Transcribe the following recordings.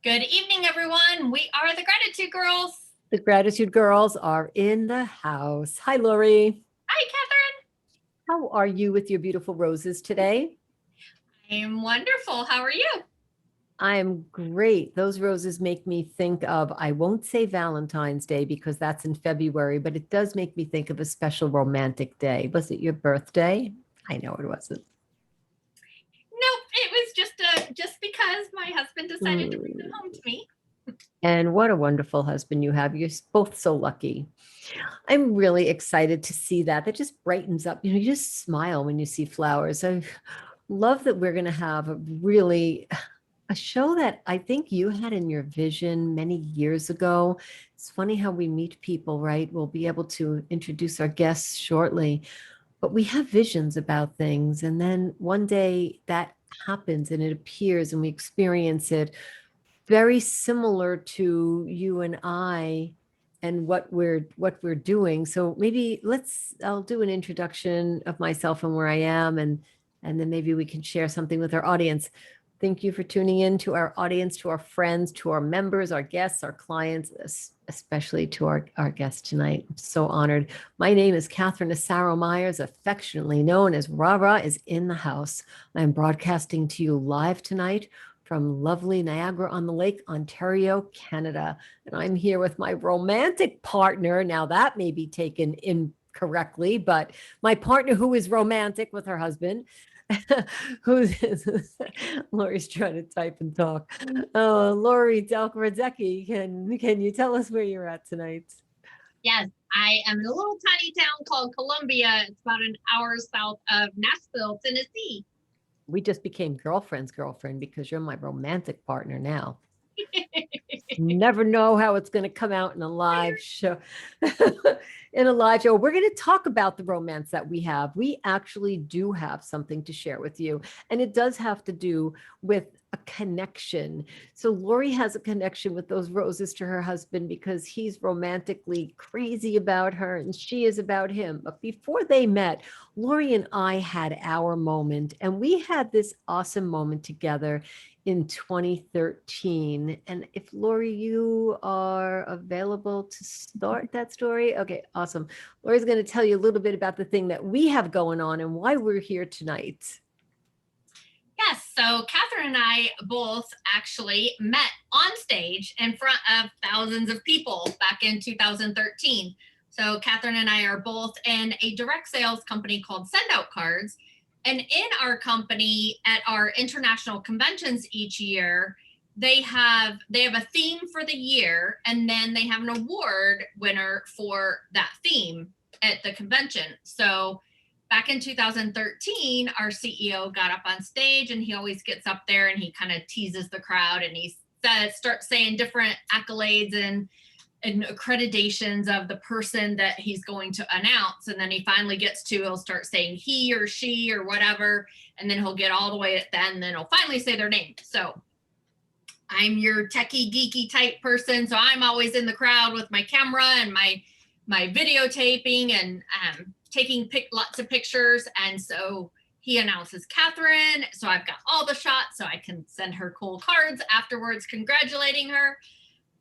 Good evening, everyone. We are the Gratitude Girls. The Gratitude Girls are in the house. Hi, Lori. Hi, Catherine. How are you with your beautiful roses today? I am wonderful. How are you? I am great. Those roses make me think of, I won't say Valentine's Day because that's in February, but it does make me think of a special romantic day. Was it your birthday? I know it wasn't. Nope, it was just because my husband decided to bring them home to me. And what a wonderful husband you have. You're both so lucky. I'm really excited to see that. That just brightens up. You just smile when you see flowers. I love that we're going to have a show that I think you had in your vision many years ago. It's funny how we meet people, right? We'll be able to introduce our guests shortly, but we have visions about things. And then one day that happens and it appears and we experience it very similar to you and I and what we're doing. So maybe I'll do an introduction of myself and where I am and then maybe we can share something with our audience. Thank you for tuning in to our audience, to our friends, to our members, our guests, our clients, especially to our guest tonight. I'm so honored. My name is Catherine Asaro Myers, affectionately known as Rara is in the house. I'm broadcasting to you live tonight from lovely Niagara-on-the-Lake, Ontario, Canada. And I'm here with my romantic partner. Now that may be taken incorrectly, but my partner who is romantic with her husband, who's Lori's trying to type and talk. Oh, Lori Delk-Radzecki, can you tell us where you're at tonight? Yes, I am in a little tiny town called Columbia. It's about an hour south of Nashville, Tennessee. We just became girlfriend because you're my romantic partner now. Never know how it's going to come out in a live show. In a live show, we're going to talk about the romance that we have. We actually do have something to share with you, and it does have to do with a connection. So Lori has a connection with those roses to her husband because he's romantically crazy about her and she is about him. But before they met, Lori and I had our moment, and we had this awesome moment together in 2013. And if Lori, you are available to start that story. Okay, awesome. Lori's going to tell you a little bit about the thing that we have going on and why we're here tonight. Yes, so Catherine and I both actually met on stage in front of thousands of people back in 2013. So Catherine and I are both in a direct sales company called Send Out Cards. And in our company, at our international conventions each year, they have a theme for the year, and then they have an award winner for that theme at the convention. So back in 2013, our CEO got up on stage, and he always gets up there and he kind of teases the crowd, and he starts saying different accolades and accreditations of the person that he's going to announce. And then he finally gets to, he'll start saying he or she or whatever, and then he'll get all the way at the end, and then he'll finally say their name. So I'm your techie geeky type person, so I'm always in the crowd with my camera and my videotaping and taking lots of pictures. And so he announces Catherine, so I've got all the shots so I can send her cool cards afterwards congratulating her.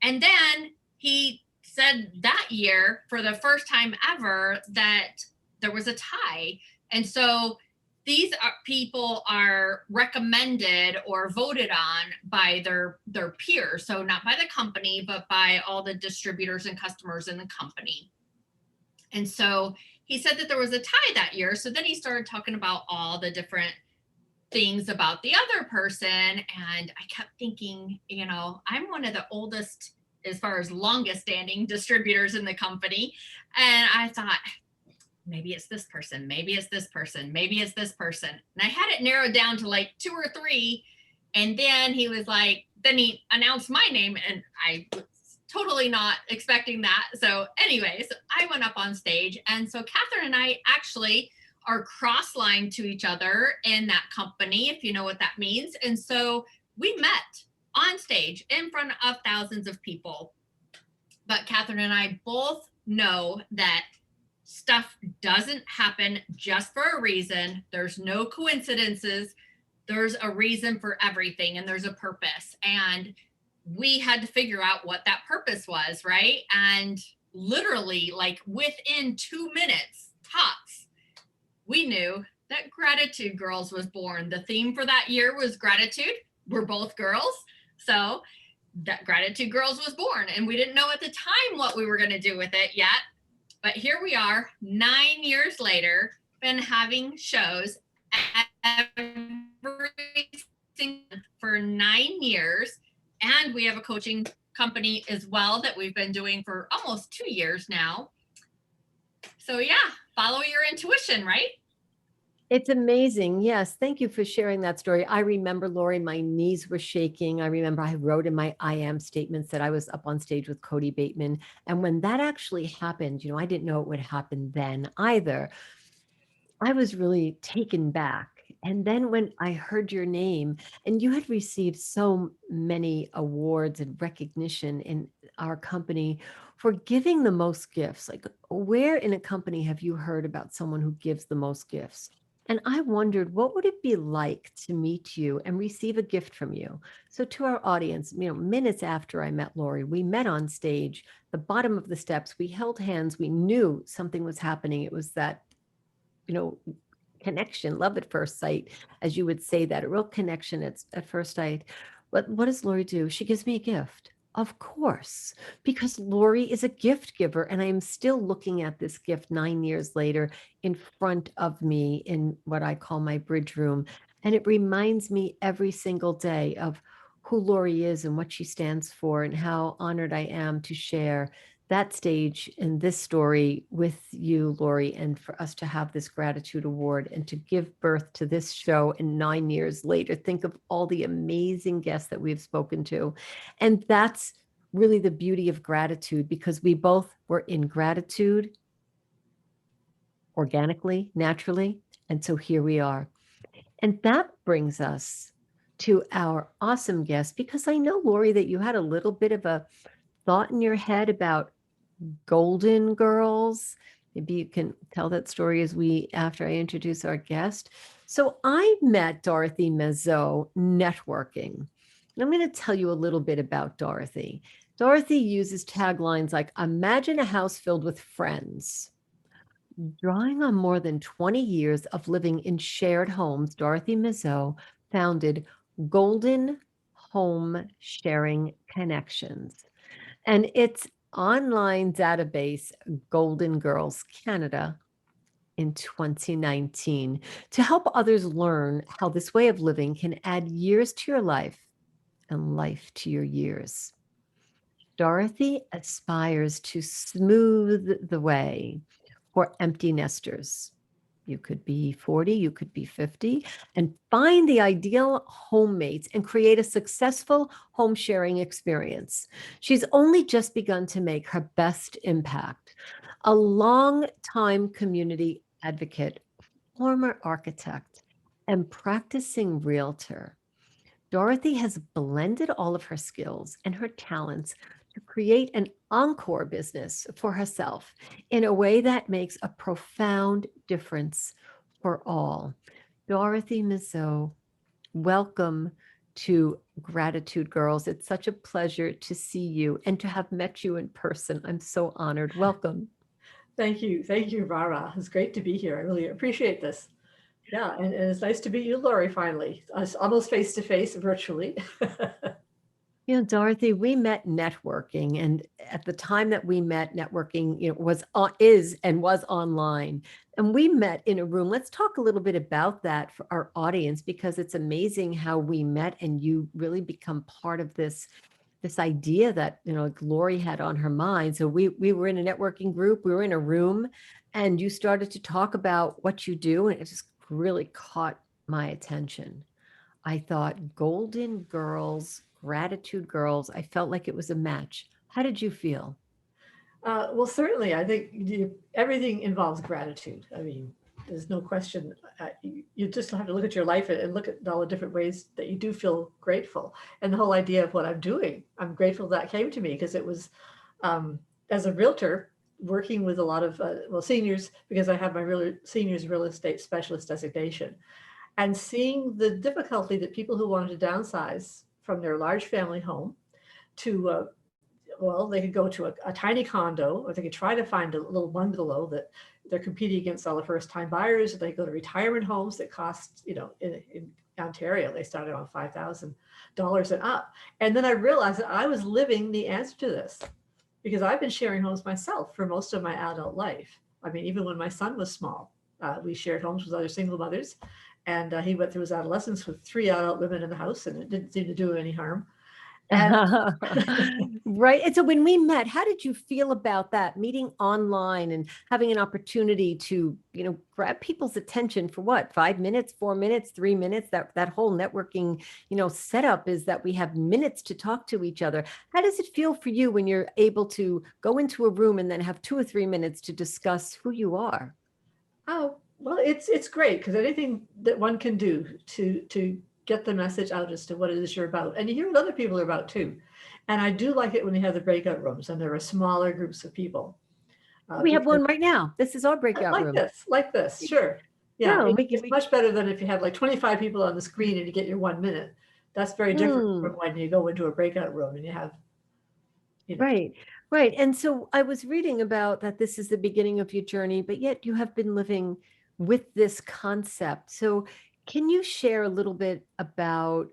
And then he said that year, for the first time ever, that there was a tie. And so these people are recommended or voted on by their peers. So not by the company, but by all the distributors and customers in the company. And so he said that there was a tie that year. So then he started talking about all the different things about the other person. And I kept thinking, I'm one of the oldest, as far as longest standing distributors in the company. And I thought, maybe it's this person, maybe it's this person, maybe it's this person. And I had it narrowed down to like 2 or 3. And then he was like, then he announced my name, and I was totally not expecting that. So anyways, I went up on stage. And so Catherine and I actually are cross-lined to each other in that company, if you know what that means. And so we met on stage in front of thousands of people. But Catherine and I both know that stuff doesn't happen just for a reason. There's no coincidences. There's a reason for everything, and there's a purpose. And we had to figure out what that purpose was, right? And literally, like within 2 minutes tops, we knew that Gratitude Girls was born. The theme for that year was gratitude. We're both girls. So that Gratitude Girls was born. And we didn't know at the time what we were going to do with it yet. But here we are, 9 years later, been having shows every single month for 9 years. And we have a coaching company as well that we've been doing for almost 2 years now. So yeah, follow your intuition, right? It's amazing. Yes. Thank you for sharing that story. I remember, Lori, my knees were shaking. I remember I wrote in my I am statements that I was up on stage with Cody Bateman. And when that actually happened, I didn't know it would happen then either. I was really taken back. And then when I heard your name, and you had received so many awards and recognition in our company for giving the most gifts, like where in a company have you heard about someone who gives the most gifts? And I wondered, what would it be like to meet you and receive a gift from you? So to our audience, minutes after I met Lori, we met on stage, the bottom of the steps, we held hands, we knew something was happening. It was that, connection, love at first sight, as you would say that, a real connection at first sight. But what does Lori do? She gives me a gift. Of course, because Lori is a gift giver, and I am still looking at this gift 9 years later in front of me in what I call my bridge room. And it reminds me every single day of who Lori is and what she stands for, and how honored I am to share that stage and this story with you, Lori, and for us to have this gratitude award and to give birth to this show. And 9 years later, think of all the amazing guests that we've spoken to. And that's really the beauty of gratitude, because we both were in gratitude organically, naturally. And so here we are. And that brings us to our awesome guest, because I know, Lori, that you had a little bit of a thought in your head about Golden Girls. Maybe you can tell that story after I introduce our guest. So I met Dorothy Mazeau networking. And I'm going to tell you a little bit about Dorothy. Dorothy uses taglines like, imagine a house filled with friends. Drawing on more than 20 years of living in shared homes, Dorothy Mazeau founded Golden HomeSharing Connections. And its online database, Golden Girls Canada, in 2019, to help others learn how this way of living can add years to your life and life to your years. Dorothy aspires to smooth the way for empty nesters. You could be 40, you could be 50, and find the ideal homemates and create a successful home sharing experience. She's only just begun to make her best impact. A long-time community advocate, former architect, and practicing realtor, Dorothy has blended all of her skills and her talents to create an encore business for herself in a way that makes a profound difference for all. Dorothy Mazeau, welcome to Gratitude Girls. It's such a pleasure to see you and to have met you in person. I'm so honored. Welcome. Thank you. Thank you, Rara. It's great to be here. I really appreciate this. Yeah, and it's nice to meet you, Lori, finally. Us almost face to face virtually. Dorothy, we met networking, and at the time that we met, networking, is online, and we met in a room. Let's talk a little bit about that for our audience, because it's amazing how we met, and you really become part of this idea that Lori had on her mind. So we were in a networking group, we were in a room, and you started to talk about what you do, and it just really caught my attention. I thought, Golden Girls, Gratitude Girls, I felt like it was a match. How did you feel? Well, certainly, I think everything involves gratitude. I mean, there's no question. You just have to look at your life and look at all the different ways that you do feel grateful. And the whole idea of what I'm doing, I'm grateful that came to me, because it was, as a realtor, working with a lot of seniors, because I have my seniors real estate specialist designation, and seeing the difficulty that people who wanted to downsize from their large family home to, well, they could go to a tiny condo, or they could try to find a little bungalow that they're competing against all the first-time buyers. Or they go to retirement homes that cost, in Ontario, they started on $5,000 and up. And then I realized that I was living the answer to this, because I've been sharing homes myself for most of my adult life. I mean, even when my son was small, we shared homes with other single mothers, and he went through his adolescence with 3 adult women in the house, and it didn't seem to do any harm. And right. And so when we met, how did you feel about that, meeting online and having an opportunity to, grab people's attention for what, 5 minutes, 4 minutes, 3 minutes? That whole networking, setup is that we have minutes to talk to each other. How does it feel for you when you're able to go into a room and then have 2 or 3 minutes to discuss who you are? Oh, well, it's great, because anything that one can do to get the message out as to what it is you're about, and you hear what other people are about too. And I do like it when you have the breakout rooms and there are smaller groups of people. We have one right now. This is our breakout room. Like this, sure. Yeah, Yeah, it's much better than if you have like 25 people on the screen and you get your 1 minute. That's very different from when you go into a breakout room and you have, Right, right. And so I was reading about that this is the beginning of your journey, but yet you have been living with this concept. So can you share a little bit about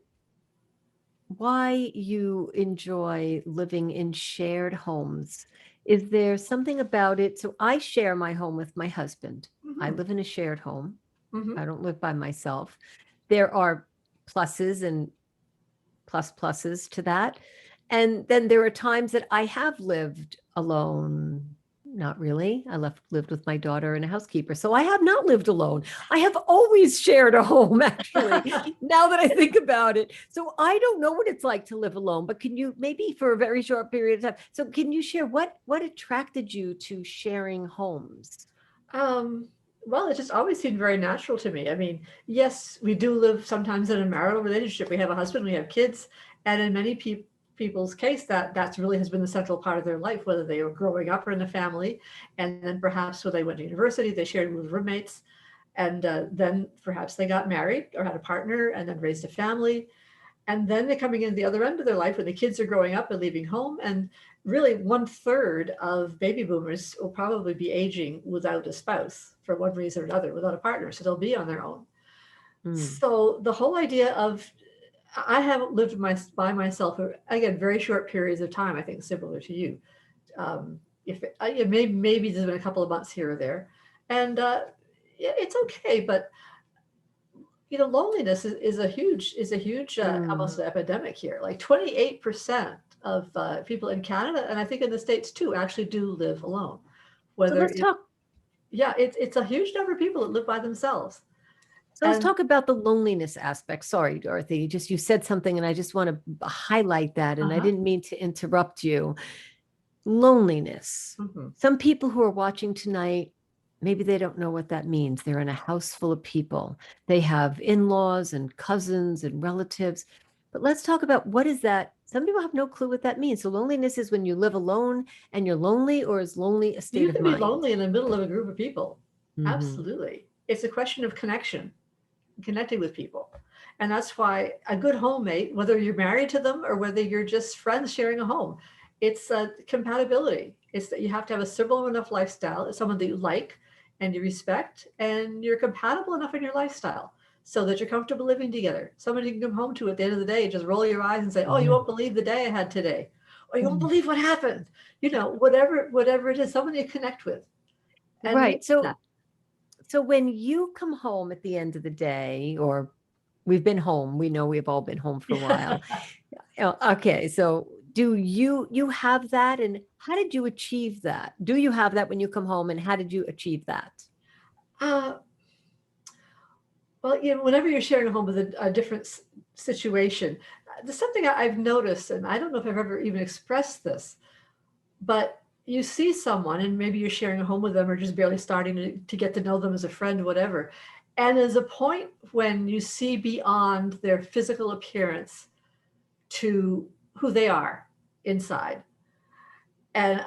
why you enjoy living in shared homes? Is there something about it? So I share my home with my husband. I live in a shared home. I don't live by myself. There are pluses and pluses to that. And then there are times that I have lived alone. Not really. I lived with my daughter and a housekeeper. So I have not lived alone. I have always shared a home, actually, now that I think about it. So I don't know what it's like to live alone, but can you, maybe for a very short period of time, so can you share what attracted you to sharing homes? Well, it just always seemed very natural to me. I mean, yes, we do live sometimes in a marital relationship. We have a husband, we have kids, and in many people's case, that's really has been the central part of their life, whether they were growing up or in a family, and then perhaps when they went to university, they shared with roommates, and then perhaps they got married or had a partner and then raised a family. And then they're coming in the other end of their life when the kids are growing up and leaving home. And really 1/3 of baby boomers will probably be aging without a spouse for one reason or another, without a partner. So they'll be on their own. So the whole idea of, I haven't lived by myself for, again, very short periods of time, I think similar to you. Maybe there's been a couple of months here or there. And it's okay, but loneliness is a huge almost an epidemic here. Like 28% of people in Canada, and I think in the States too, actually do live alone. So let's talk. Yeah, it's a huge number of people that live by themselves. So let's talk about the loneliness aspect. Sorry, Dorothy, you said something and I just want to highlight that. And I didn't mean to interrupt you. Loneliness. Some people who are watching tonight, maybe they don't know what that means. They're in a house full of people. They have in-laws and cousins and relatives. But let's talk about, what is that? Some people have no clue what that means. So loneliness is when you live alone and you're lonely, or is lonely a state of mind? You can be lonely in the middle of a group of people. Absolutely. It's a question of connecting with people. And that's why a good homemate, whether you're married to them or whether you're just friends sharing a home, it's a compatibility. It's that you have to have a similar enough lifestyle. It's someone that you like and you respect, and you're compatible enough in your lifestyle so that you're comfortable living together. Somebody you can come home to at the end of the day, just roll your eyes and say, oh, you won't believe the day I had today. Or you won't believe what happened. Whatever it is, someone you connect with. And right. So when you come home at the end of the day, or we've been home, we know we've all been home for a while. Okay. So do you have that, and how did you achieve that? Do you have that when you come home, and how did you achieve that? Well, whenever you're sharing a home with a different situation, there's something I've noticed, and I don't know if I've ever even expressed this, but you see someone and maybe you're sharing a home with them or just barely starting to get to know them as a friend, whatever. And there's a point when you see beyond their physical appearance to who they are inside. And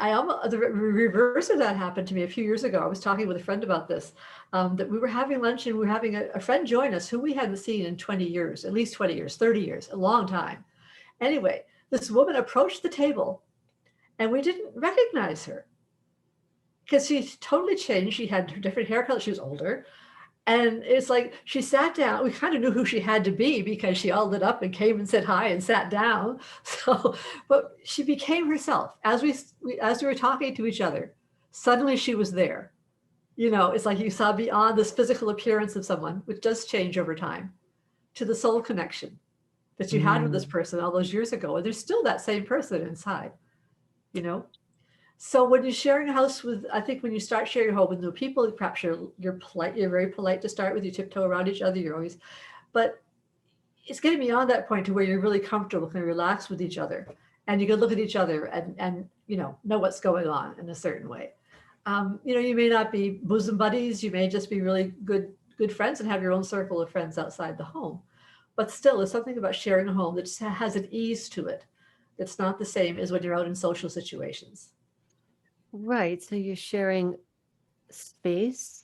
the reverse of that happened to me a few years ago. I was talking with a friend about this, that we were having lunch and we were having a friend join us who we hadn't seen in 20 years, at least 20 years, 30 years, a long time. Anyway, this woman approached the table and we didn't recognize her because she's totally changed. She had her different hair color. She was older. And it's like she sat down. We kind of knew who she had to be because she all lit up and came and said hi and sat down. So, but she became herself as we were talking to each other. Suddenly she was there. You know, it's like you saw beyond this physical appearance of someone, which does change over time, to the soul connection that you had with this person all those years ago. And there's still that same person inside, you know? So when you're sharing a house with, I think when you start sharing a home with new people, perhaps you're polite, you're very polite to start with, you tiptoe around each other, you're always, but it's getting beyond that point to where you're really comfortable, can relax with each other. And you can look at each other and you know what's going on in a certain way. You know, you may not be bosom buddies, you may just be really good friends and have your own circle of friends outside the home. But still, there's something about sharing a home that has an ease to it. That's not the same as when you're out in social situations. Right. So you're sharing space,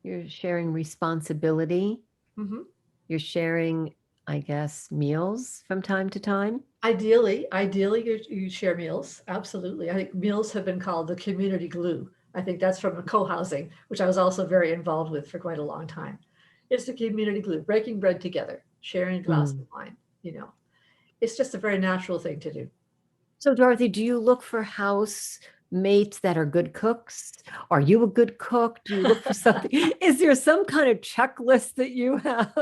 you're sharing responsibility, Mm-hmm. you're sharing, I guess, meals from time to time. Ideally, you share meals. Absolutely. I think meals have been called the community glue. I think that's from co-housing, which I was also very involved with for quite a long time. It's the community glue, breaking bread together, sharing a glass of wine, you know. It's just a very natural thing to do. So, Dorothy, do you look for house mates that are good cooks? Are you a good cook? Do you look for something? Is there some kind of checklist that you have?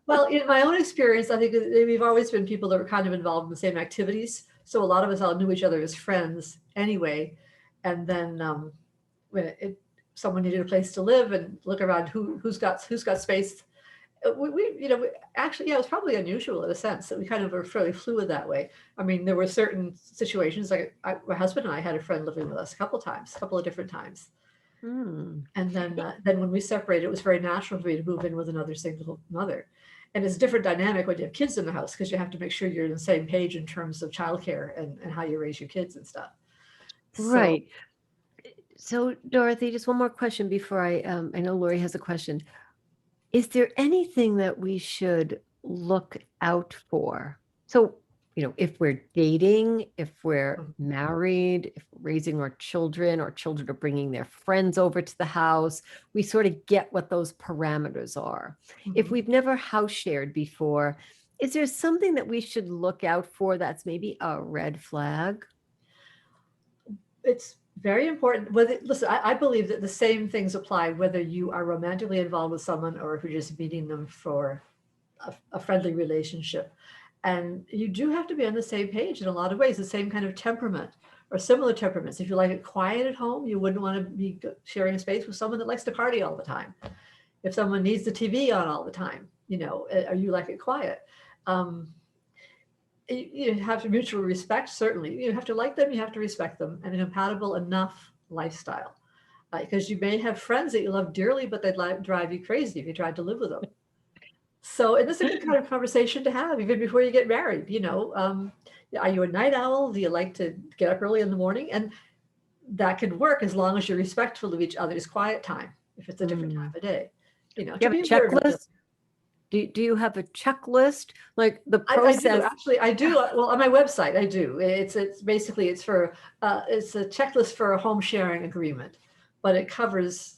Well, in my own experience, I think we've always been people that were kind of involved in the same activities. So a lot of us all knew each other as friends anyway. And then when someone needed a place to live and look around who's got space, actually, yeah, it was probably unusual in a sense that we kind of were fairly fluid that way. I mean, there were certain situations like my husband and I had a friend living with us a couple of different times. Hmm. And then when we separated, it was very natural for me to move in with another single mother. And it's a different dynamic when you have kids in the house because you have to make sure you're on the same page in terms of childcare and how you raise your kids and stuff. Right. So, Dorothy, just one more question before I know Lori has a question. Is there anything that we should look out for? So, you know, if we're dating, if we're married, if we're raising our children or children are bringing their friends over to the house, we sort of get what those parameters are. If we've never house shared before, is there something that we should look out for that's maybe a red flag? It's very important. Listen, I believe that the same things apply whether you are romantically involved with someone or if you're just meeting them for a friendly relationship. And you do have to be on the same page in a lot of ways, the same kind of temperament or similar temperaments. If you like it quiet at home, you wouldn't want to be sharing a space with someone that likes to party all the time. If someone needs the TV on all the time, you know, or you like it quiet. You have mutual respect, certainly. You have to like them, you have to respect them, and a compatible enough lifestyle. Because you may have friends that you love dearly, but they'd drive you crazy if you tried to live with them. So, and this is a good kind of conversation to have even before you get married. You know, are you a night owl? Do you like to get up early in the morning? And that could work as long as you're respectful of each other's quiet time, if it's a different time of day. You know, do you have a checklist? Do you have a checklist? Like the process? I do, actually, I do. Well, on my website, I do. It's basically, it's a checklist for a home sharing agreement, but it covers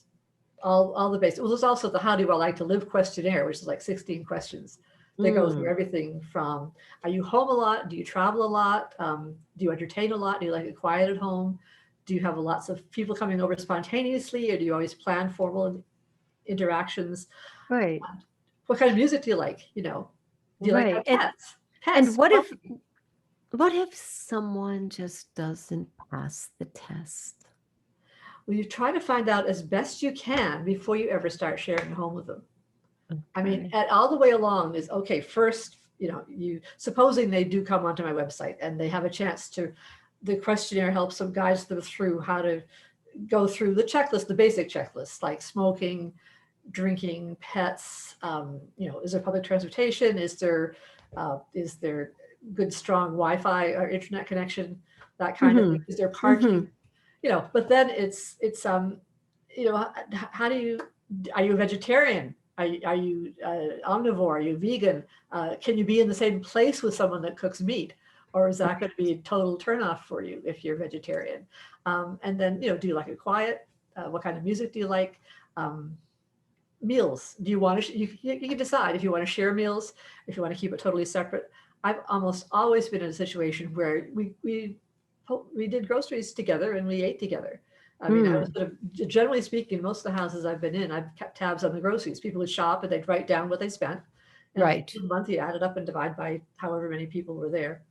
all the basics. Well, there's also the How Do I Like to Live questionnaire, which is like 16 questions. They go through everything from, are you home a lot? Do you travel a lot? Do you entertain a lot? Do you like it quiet at home? Do you have lots of people coming over spontaneously, or do you always plan formal interactions? Right. What kind of music do you like? You know, do you like to have pets? And what if someone just doesn't pass the test? Well, you try to find out as best you can before you ever start sharing a home with them. Okay. I mean, all the way along is, okay, first, you know, supposing they do come onto my website and they have a chance to, the questionnaire helps them, guides them through how to go through the checklist, the basic checklist, like smoking, drinking, pets, you know, is there public transportation? Is there good, strong Wi-Fi or internet connection? That kind of thing. Is there parking? You know, but then it's you know, how are you a vegetarian? Are you omnivore? Are you vegan? Can you be in the same place with someone that cooks meat? Or is that going to be a total turnoff for you if you're vegetarian? And then, do you like it quiet? What kind of music do you like? Meals. Do you want to, you can decide if you want to share meals, if you want to keep it totally separate. I've almost always been in a situation where we did groceries together and we ate together. I mean, I was sort of, generally speaking, most of the houses I've been in, I've kept tabs on the groceries. People would shop and they'd write down what they spent. And Right. the month you add it up and divide by however many people were there.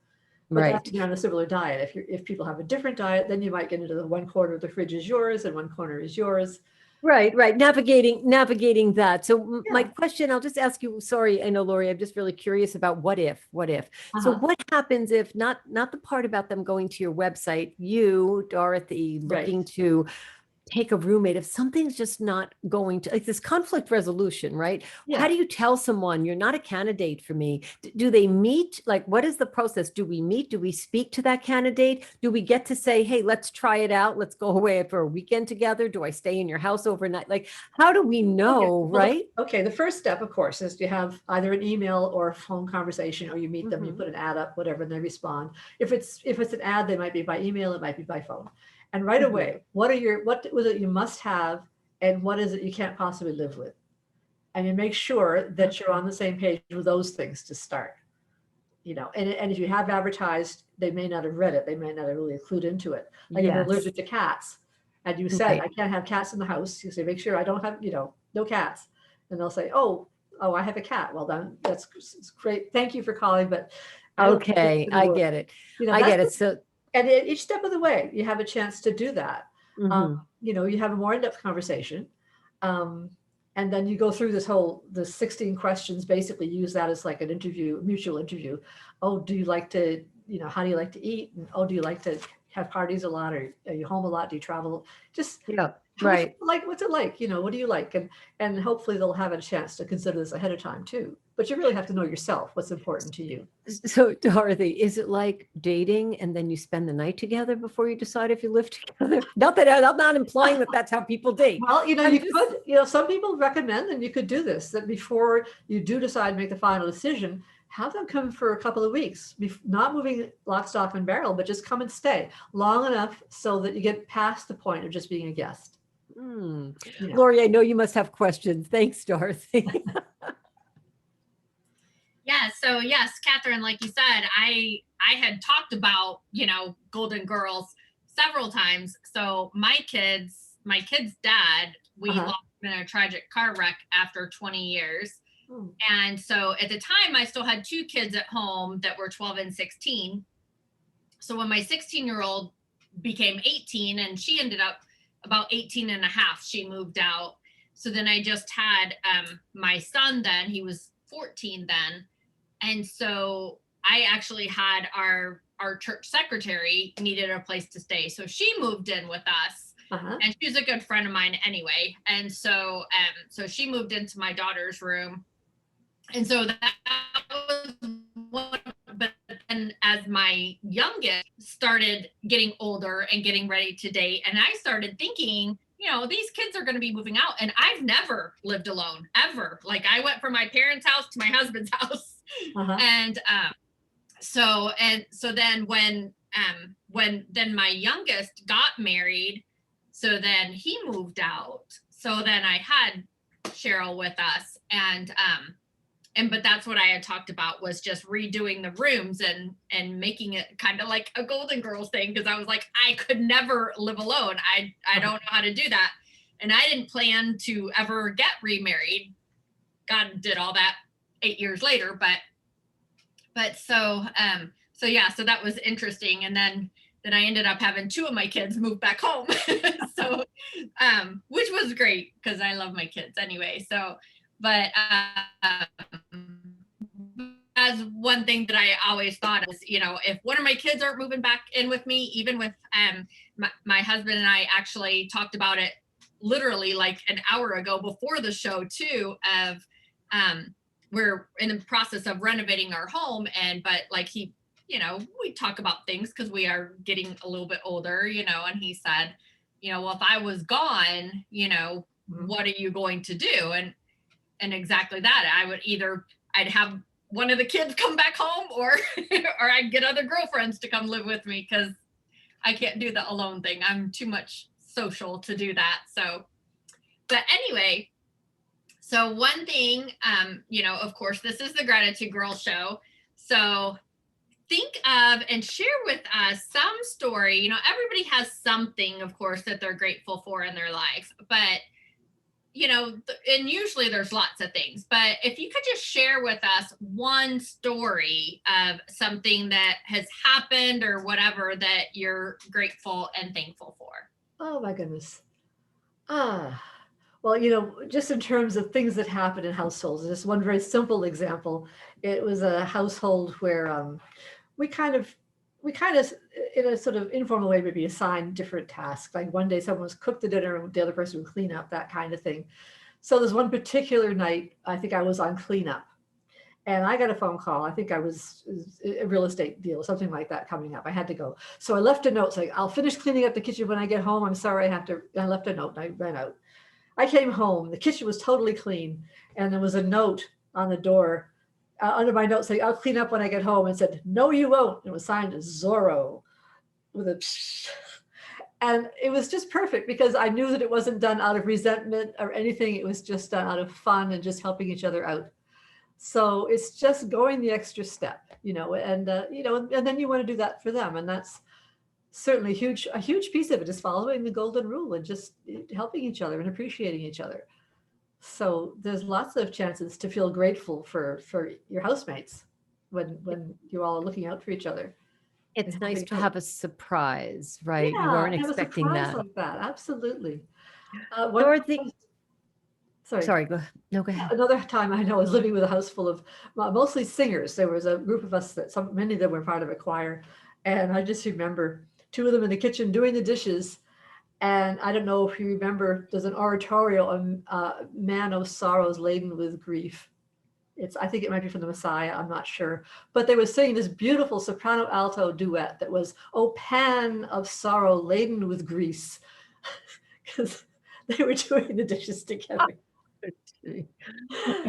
But Right. that's on a similar diet. If people have a different diet, then you might get into the one corner of the fridge is yours and one corner is yours. Right. Navigating that. So my Yeah. question, I'll just ask you, sorry, I know, Lori, I'm just really curious about what if. So Uh-huh. what happens if not the part about them going to your website, you, Dorothy, looking Right. to take a roommate if something's just not going to, like this conflict resolution, right? Yeah. How do you tell someone you're not a candidate for me? Do they meet? Like, what is the process? Do we meet? Do we speak to that candidate? Do we get to say, hey, let's try it out. Let's go away for a weekend together. Do I stay in your house overnight? Like, how do we know, Okay. Well, right? the first step, of course, is to have either an email or a phone conversation, or you meet them, you put an ad up, whatever, and they respond. If it's an ad, they might be by email, it might be by phone. And right away, what was it you must have, and what is it you can't possibly live with? And you make sure that you're on the same page with those things to start. And if you have advertised, they may not have read it, they may not have really clued into it. Like if you're Yes. allergic to cats, and you said, Right. I can't have cats in the house, you say, make sure I don't have, no cats. And they'll say, oh, I have a cat. Well, then that's great. Thank you for calling, but I don't think Okay, it's gonna I work. get it. I That's get it. So, and at each step of the way, you have a chance to do that. mhm. You have a more in-depth conversation. Um, and then you go through the 16 questions, basically use that as like an interview, mutual interview. Oh, do you like to, how do you like to eat? And, oh, do you like to have parties a lot? Or are you home a lot? Do you travel? Just Yeah, right. what's it like? What do you like? And hopefully they'll have a chance to consider this ahead of time too. But you really have to know yourself, what's important to you. So, Dorothy, is it like dating and then you spend the night together before you decide if you live together? Not that I'm not implying that that's how people date. Well, I'm you just- could, some people recommend, and you could do this, that before you do decide to make the final decision, have them come for a couple of weeks, not moving lock, stock, and barrel, but just come and stay long enough so that you get past the point of just being a guest. Lori, I know you must have questions. Thanks, Dorothy. Yeah. So yes, Catherine, like you said, I had talked about, Golden Girls several times. So my kid's dad, we lost him in a tragic car wreck after 20 years. And so at the time I still had two kids at home that were 12 and 16. So when my 16-year-old became 18 and she ended up about 18 and a half, she moved out. So then I just had my son then, he was 14 then. And so I actually had our church secretary needed a place to stay. So she moved in with us. And she's a good friend of mine anyway. And so she moved into my daughter's room. And so that was one, but then as my youngest started getting older and getting ready to date, and I started thinking, these kids are going to be moving out, and I've never lived alone ever. Like I went from my parents' house to my husband's house. And so then when then my youngest got married, so then he moved out. So then I had Cheryl with us, but that's what I had talked about, was just redoing the rooms and making it kind of like a Golden Girls thing, because I was like, I could never live alone. I don't know how to do that. And I didn't plan to ever get remarried. God did all that 8 years later, but so that was interesting. And then I ended up having two of my kids move back home. So which was great because I love my kids anyway. So but as one thing that I always thought was, if one of my kids aren't moving back in with me, even with my husband and I actually talked about it literally like an hour ago before the show too, of we're in the process of renovating our home, but like he, we talk about things because we are getting a little bit older, and he said, well, if I was gone, what are you going to do? And exactly that. I'd have one of the kids come back home, or or I get other girlfriends to come live with me, because I can't do the alone thing. I'm too much social to do that. So, but anyway, so one thing, of course, this is the Gratitude Girl Show. So think of and share with us some story. Everybody has something, of course, that they're grateful for in their life, but and usually there's lots of things, but if you could just share with us one story of something that has happened or whatever that you're grateful and thankful for. Oh my goodness. Ah, well, just in terms of things that happen in households, just one very simple example. It was a household where we kind of, in a sort of informal way, maybe assign different tasks. Like one day someone was cook the dinner and the other person would clean up, that kind of thing. So there's one particular night, I think I was on cleanup, and I got a phone call. I think I was a real estate deal, something like that coming up. I had to go. So I left a note saying, I'll finish cleaning up the kitchen when I get home. I'm sorry, I left a note and I ran out. I came home, the kitchen was totally clean, and there was a note on the door under my note saying, I'll clean up when I get home, and said, no, you won't. It was signed Zorro with a, and it was just perfect because I knew that it wasn't done out of resentment or anything. It was just done out of fun and just helping each other out. So it's just going the extra step, and then you want to do that for them. And that's certainly a huge piece of it is following the golden rule and just helping each other and appreciating each other. So there's lots of chances to feel grateful for your housemates when you all are looking out for each other. It's nice to have a surprise, right? You Yeah, weren't have a expecting surprise that. like that. Absolutely. Dorothy, Sorry. sorry, go ahead. Another time I know I was living with a house full of mostly singers. There was a group of us that many of them were part of a choir. And I just remember two of them in the kitchen doing the dishes. And I don't know if you remember, there's an oratorio on Man of Sorrows Laden with Grief. I think it might be from the Messiah, I'm not sure. But they were singing this beautiful soprano alto duet that was, "Oh, pan of sorrow laden with grease," because they were doing the dishes together.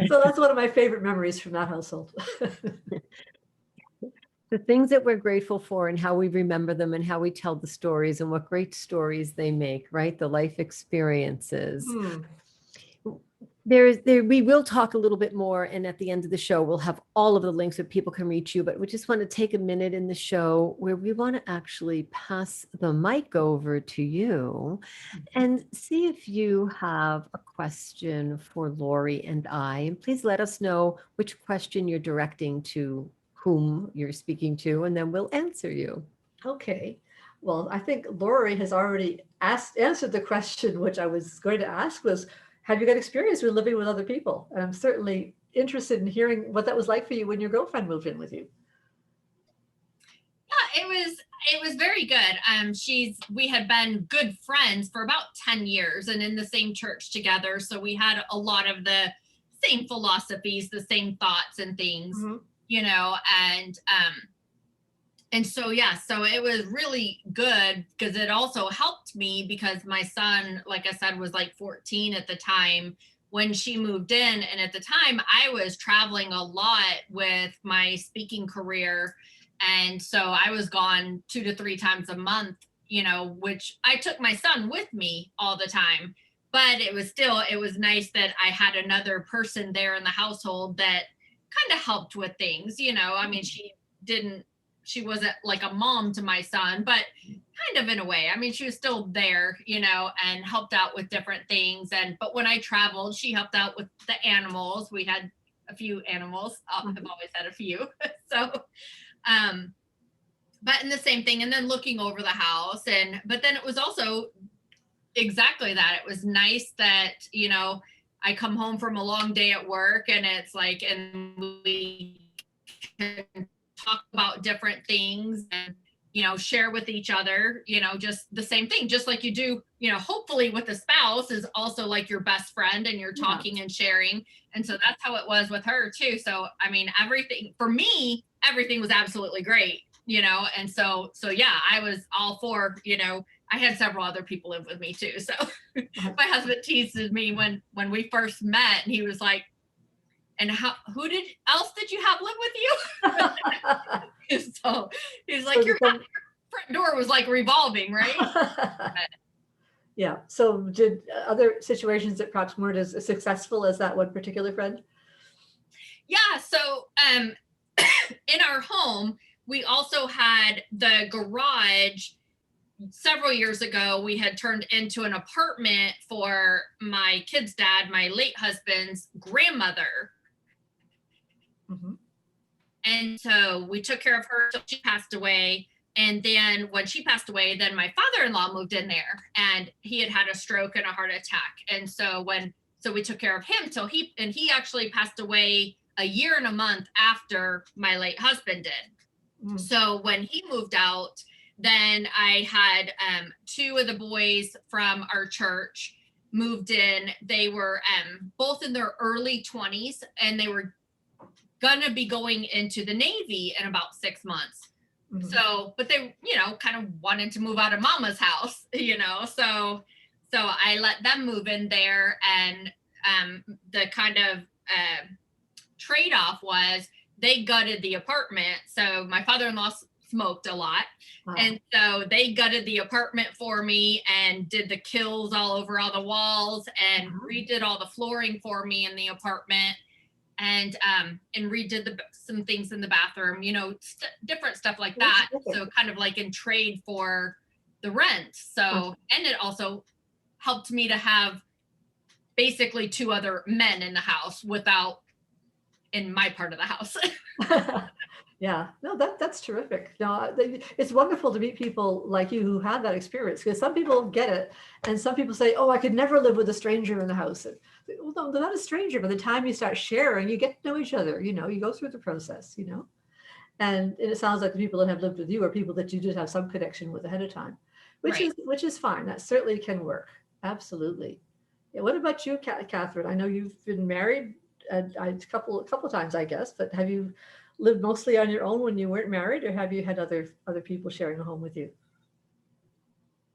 So that's one of my favorite memories from that household. The things that we're grateful for and how we remember them and how we tell the stories and what great stories they make, right? The life experiences. We will talk a little bit more, and at the end of the show we'll have all of the links where people can reach you, but we just want to take a minute in the show where we want to actually pass the mic over to you and see if you have a question for Lori and I. And please let us know which question you're directing to whom you're speaking to, and then we'll answer you. Okay. Well, I think Lori has already answered the question, which I was going to ask was, have you got experience with living with other people? And I'm certainly interested in hearing what that was like for you when your girlfriend moved in with you. Yeah, it was very good. We had been good friends for about 10 years and in the same church together. So we had a lot of the same philosophies, the same thoughts and things, and so, yeah, so it was really good because it also helped me because my son, like I said, was like 14 at the time when she moved in. And at the time I was traveling a lot with my speaking career. And so I was gone 2 to 3 times a month, which I took my son with me all the time. But it was nice that I had another person there in the household that kind of helped with things, I mean, she wasn't like a mom to my son, but kind of in a way. I mean, she was still there, and helped out with different things. But when I traveled, she helped out with the animals. We had a few animals. I've always had a few. So, but in the same thing, and then looking over the house. But then it was also exactly that. It was nice that, I come home from a long day at work and it's like, and we can talk about different things and, share with each other, just the same thing, just like you do, hopefully with a spouse is also like your best friend and you're talking and sharing. And so that's how it was with her too. So, I mean, everything for me, everything was absolutely great, and so yeah, I was all for, I had several other people live with me too. So my husband teases me when we first met and he was like, and else did you have live with you? So he's like, your front door was like revolving, right? Yeah. So did other situations that perhaps weren't as successful as that one particular friend? Yeah. So in our home, we also had the garage. Several years ago, we had turned into an apartment for my kid's dad, my late husband's grandmother. Mm-hmm. And so we took care of her till she passed away. And then when she passed away, then my father-in-law moved in there, and he had a stroke and a heart attack. And so we took care of him till he actually passed away a year and a month after my late husband did. Mm. So when he moved out, then I had two of the boys from our church moved in. They were both in their early 20s, and they were gonna be going into the Navy in about 6 months. Mm-hmm. So, but they, kind of wanted to move out of mama's house, so I let them move in there. And the kind of trade-off was they gutted the apartment. So my father-in-law smoked a lot. Wow. And so they gutted the apartment for me and did the kills all over all the walls, and redid all the flooring for me in the apartment, and redid some things in the bathroom, different stuff like that. So kind of like in trade for the rent. So, and it also helped me to have basically two other men in the house in my part of the house. Yeah, no, that's terrific. No, it's wonderful to meet people like you who have that experience, because some people get it, and some people say, "Oh, I could never live with a stranger in the house." Well, no, they're not a stranger. By the time you start sharing, you get to know each other. You go through the process. And it sounds like the people that have lived with you are people that you did have some connection with ahead of time, which is fine. That certainly can work. Absolutely. Yeah, what about you, Catherine? I know you've been married a couple times, I guess, but have you lived mostly on your own when you weren't married, or have you had other people sharing a home with you?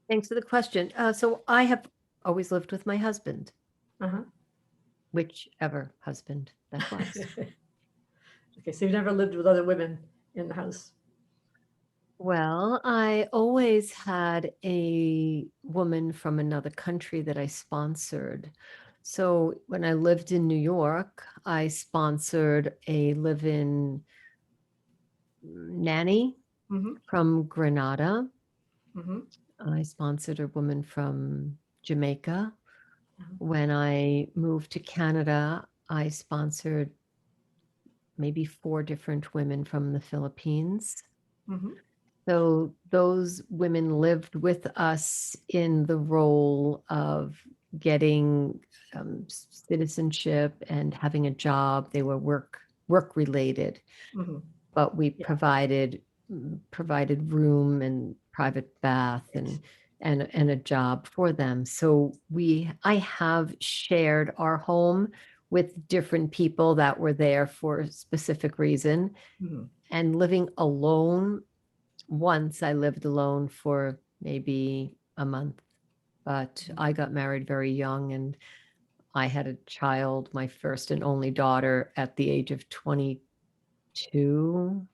Thanks for the question. So I have always lived with my husband, whichever husband that was. Okay, so you've never lived with other women in the house? Well, I always had a woman from another country that I sponsored. So when I lived in New York, I sponsored a live-in nanny from Grenada. I sponsored a woman from Jamaica. When I moved to Canada, I sponsored maybe 4 different women from the Philippines. So those women lived with us in the role of getting citizenship and having a job. They were work related, but we provided room and private bath and a job for them. So I have shared our home with different people that were there for a specific reason. And living alone, once I lived alone for maybe a month, but I got married very young, and I had a child, my first and only daughter, at the age of 22.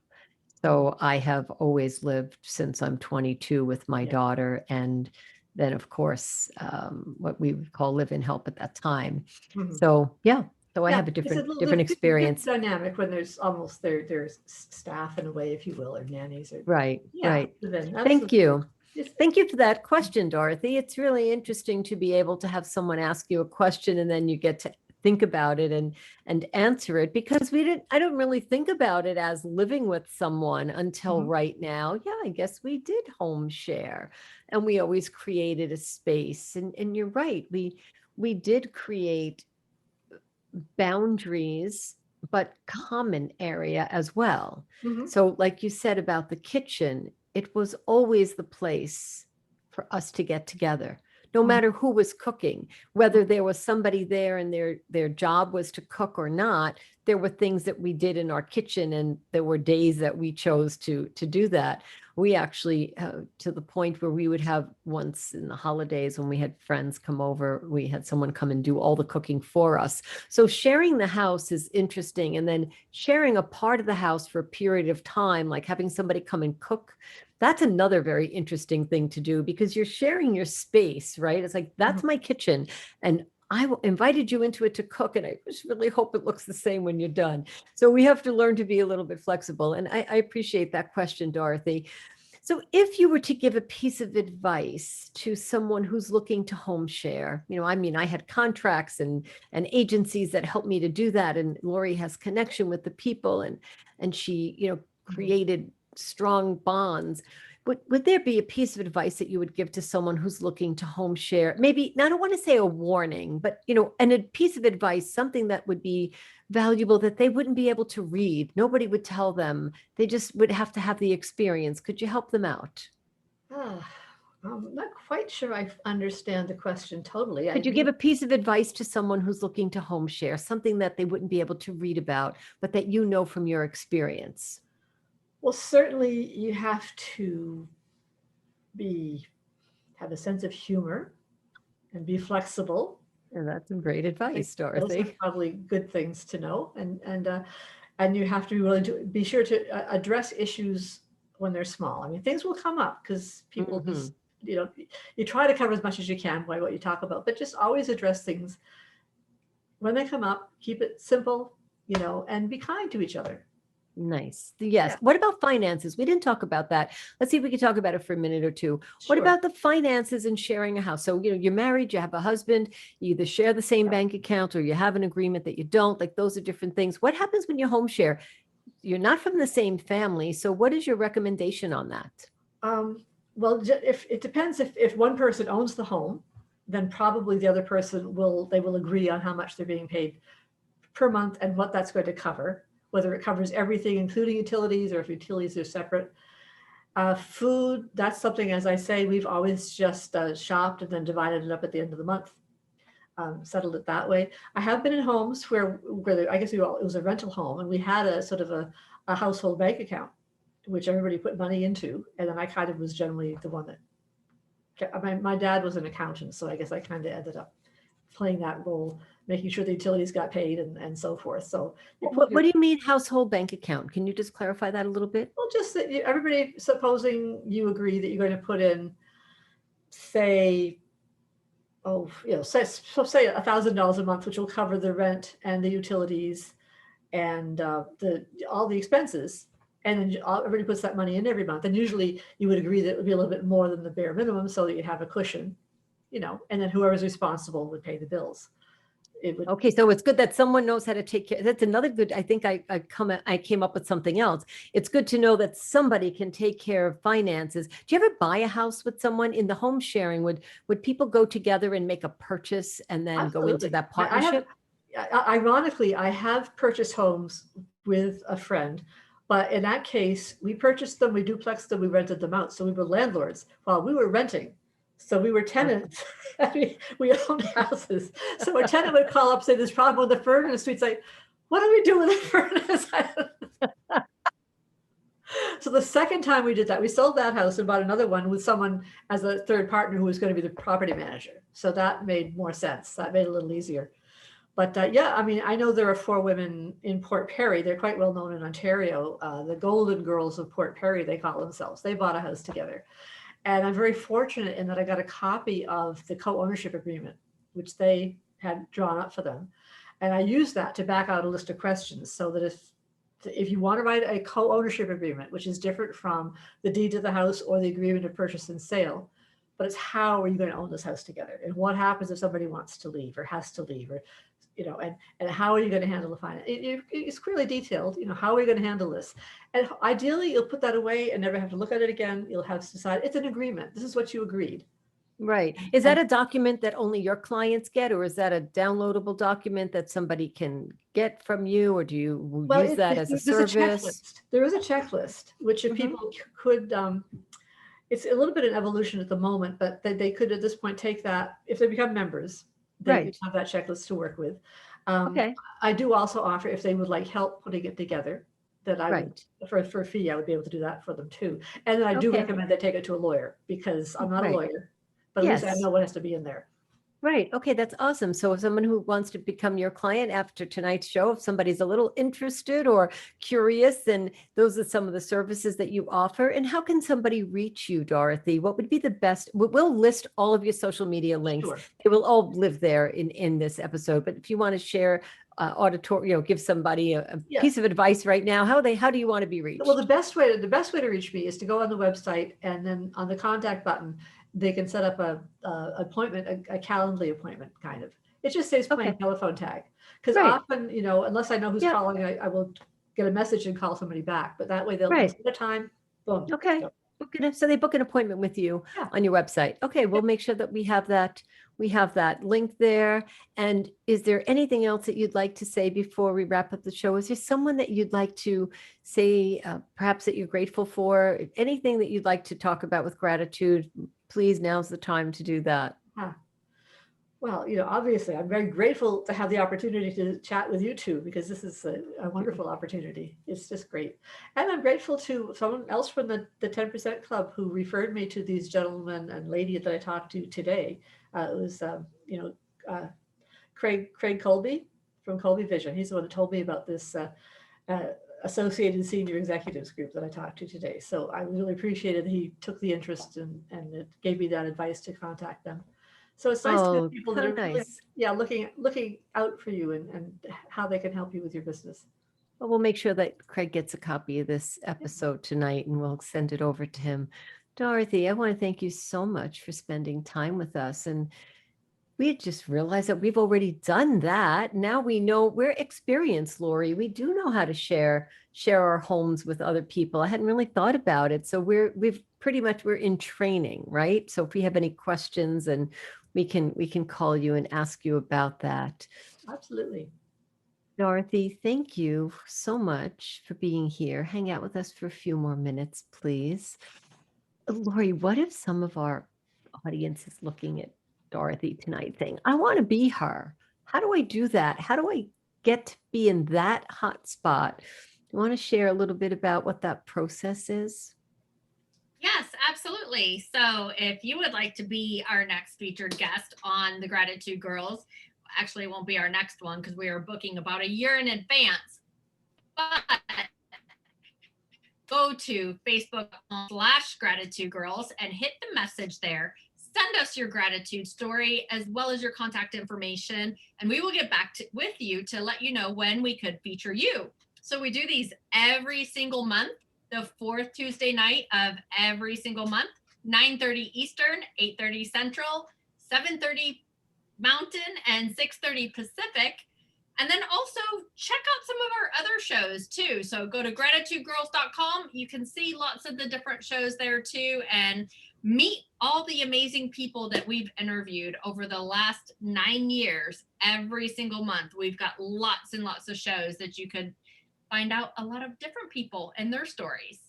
So I have always lived since I'm 22 with my daughter, and then of course what we would call live-in help at that time. So I have a different experience. Dynamic when there's staff in a way, if you will, or nannies. Right. Thank you. Thank you for that question, Dorothy. It's really interesting to be able to have someone ask you a question and then you get to think about it and answer it, because I don't really think about it as living with someone until right now. Yeah, I guess we did home share, and we always created a space. And you're right, we did create boundaries, but common area as well. So like you said about the kitchen, it was always the place for us to get together, no matter who was cooking, whether there was somebody there and their job was to cook or not. there were things that we did in our kitchen, and there were days that we chose to do that. We actually, to the point where we would have, once in the holidays when we had friends come over, we had someone come and do all the cooking for us. So sharing the house is interesting. And then sharing a part of the house for a period of time, like having somebody come and cook, that's another very interesting thing to do, because you're sharing your space, right? It's like, that's my kitchen, and I invited you into it to cook, and I just really hope it looks the same when you're done. So we have to learn to be a little bit flexible. And I appreciate that question, Dorothy. So if you were to give a piece of advice to someone who's looking to home share, I mean, I had contracts and agencies that helped me to do that. And Lori has connection with the people, and she, created strong bonds. Would there be a piece of advice that you would give to someone who's looking to home share? Maybe, I don't want to say a warning, but, and a piece of advice, something that would be valuable that they wouldn't be able to read. Nobody would tell them. They just would have to have the experience. Could you help them out? I'm not quite sure I understand the question totally. Could you give a piece of advice to someone who's looking to home share, something that they wouldn't be able to read about, but that from your experience? Well, certainly you have to have a sense of humor and be flexible. And that's some great advice, Those Dorothy. are probably good things to know. And you have to be willing to be sure to address issues when they're small. I mean, things will come up because people just, you try to cover as much as you can by what you talk about, but just always address things when they come up. Keep it simple, and be kind to each other. Nice. Yes. Yeah. What about finances? We didn't talk about that. Let's see if we could talk about it for a minute or two. What Sure. about the finances and sharing a house? So, you're married, you have a husband, you either share the same bank account or you have an agreement that you don't. Like, those are different things. What happens when you home share? You're not from the same family. So what is your recommendation on that? Well, if it depends, if one person owns the home, then probably the other person will agree on how much they're being paid per month and what that's going to cover, whether it covers everything, including utilities, or if utilities are separate. Food, that's something, as I say, we've always just shopped and then divided it up at the end of the month, settled it that way. I have been in homes where I guess it was a rental home, and we had a sort of a household bank account, which everybody put money into. And then I kind of was generally the one that, my dad was an accountant, so I guess I kind of ended up playing that role, making sure the utilities got paid and so forth. So what do you mean household bank account? Can you just clarify that a little bit? Well, just that everybody, supposing you agree that you're going to put in, say, say $1,000 a month, which will cover the rent and the utilities and all the expenses. And then everybody puts that money in every month. And usually you would agree that it would be a little bit more than the bare minimum so that you have a cushion, and then whoever's responsible would pay the bills. Okay, so it's good that someone knows how to take care. That's another good, I think I came up with something else. It's good to know that somebody can take care of finances. Do you ever buy a house with someone in the home sharing? Would people go together and make a purchase and then Absolutely. go into that partnership? Ironically, I have purchased homes with a friend, but in that case, we purchased them, we duplexed them, we rented them out. So we were landlords while we were renting. So we were tenants. We owned houses. So our tenant would call up, say, "There's a problem with the furnace." We'd say, "What do we do with the furnace?" So the second time we did that, we sold that house and bought another one with someone as a third partner who was going to be the property manager. So that made more sense. That made it a little easier. But yeah, I mean, I know there are 4 women in Port Perry. They're quite well known in Ontario. The Golden Girls of Port Perry, they call themselves. They bought a house together. And I'm very fortunate in that I got a copy of the co-ownership agreement, which they had drawn up for them. And I used that to back out a list of questions so that if you want to write a co-ownership agreement, which is different from the deed to the house or the agreement of purchase and sale, but it's how are you going to own this house together? And what happens if somebody wants to leave or has to leave, or and how are you going to handle the finance? It's clearly detailed, how are we going to handle this? And ideally, you'll put that away and never have to look at it again. You'll have to decide, it's an agreement. This is what you agreed. Right. Is that a document that only your clients get, or is that a downloadable document that somebody can get from you, or do you use that as a service? There is a checklist, which if people could, it's a little bit an evolution at the moment, but they could at this point take that if they become members. They have that checklist to work with. Okay, I do also offer, if they would like help putting it together, that I would, right. for a fee, I would be able to do that for them too. And then I do Okay, recommend they take it to a lawyer, because I'm not a right. lawyer, but at least I Yes. know what has to be in there. Right. Okay, that's awesome. So if someone who wants to become your client after tonight's show, if somebody's a little interested or curious, then those are some of the services that you offer. And how can somebody reach you, Dorothy? What would be the best? We'll list all of your social media links. Sure. They will all live there in this episode. But if you want to share give somebody a Yeah. piece of advice right now, how do you want to be reached? Well, the best way to reach me is to go on the website, and then on the contact button, they can set up a appointment, a Calendly appointment, kind of. It just saves playing Okay. telephone tag, because Right. often, unless I know who's Yep. calling, I will get a message and call somebody back. But that way they'll Right. set a time. Boom. Okay. So, So they book an appointment with you yeah. on your website. Okay, we'll make sure that we have that link there. And is there anything else that you'd like to say before we wrap up the show? Is there someone that you'd like to say, perhaps that you're grateful for? Anything that you'd like to talk about with gratitude? Please, now's the time to do that. Well, obviously, I'm very grateful to have the opportunity to chat with you two, because this is a wonderful opportunity. It's just great. And I'm grateful to someone else from the 10% Club who referred me to these gentlemen and lady that I talked to today. It was, Craig Colby from Colby Vision. He's the one that told me about this Associated Senior Executives group that I talked to today. So I really appreciated that he took the interest and it gave me that advice to contact them. So it's nice to Oh, have people how that are really, nice. looking out for you and how they can help you with your business. Well, we'll make sure that Craig gets a copy of this episode tonight, and we'll send it over to him. Dorothy, I want to thank you so much for spending time with us. And we had just realized that we've already done that. Now we know we're experienced, Lori. We do know how to share our homes with other people. I hadn't really thought about it. So we're in training, right? So if we have any questions, and we can call you and ask you about that. Absolutely. Dorothy, thank you so much for being here. Hang out with us for a few more minutes, please. Lori, what if some of our audience is looking at Dorothy tonight saying, I want to be her? How do I do that? How do I get to be in that hot spot? You want to share a little bit about what that process is? Yes, absolutely. So if you would like to be our next featured guest on the Gratitude Girls, actually it won't be our next one because we are booking about a year in advance, but go to Facebook.com/Gratitude Girls and hit the message there. Send us your gratitude story as well as your contact information, and we will get back with you to let you know when we could feature you. So we do these every single month, the fourth Tuesday night of every single month, 9:30 Eastern, 8:30 Central, 7:30 Mountain, and 6:30 Pacific. And then also check out some of our other shows too. So go to gratitudegirls.com. You can see lots of the different shows there too, and meet all the amazing people that we've interviewed over the last 9 years. Every single month, we've got lots and lots of shows that you could find out a lot of different people and their stories.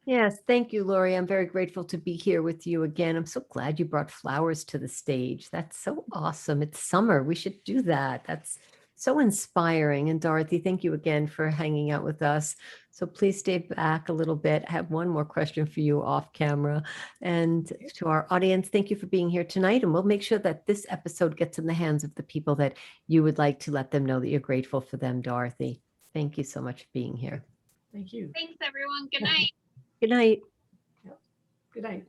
Yes, thank you, Lori. I'm very grateful to be here with you again. I'm so glad you brought flowers to the stage. That's so awesome. It's summer. We should do that. That's so inspiring. And Dorothy, thank you again for hanging out with us. So please stay back a little bit. I have one more question for you off camera. And to our audience, thank you for being here tonight. And we'll make sure that this episode gets in the hands of the people that you would like to let them know that you're grateful for them, Dorothy. Thank you so much for being here. Thank you. Thanks, everyone. Good night. Good night. Good night.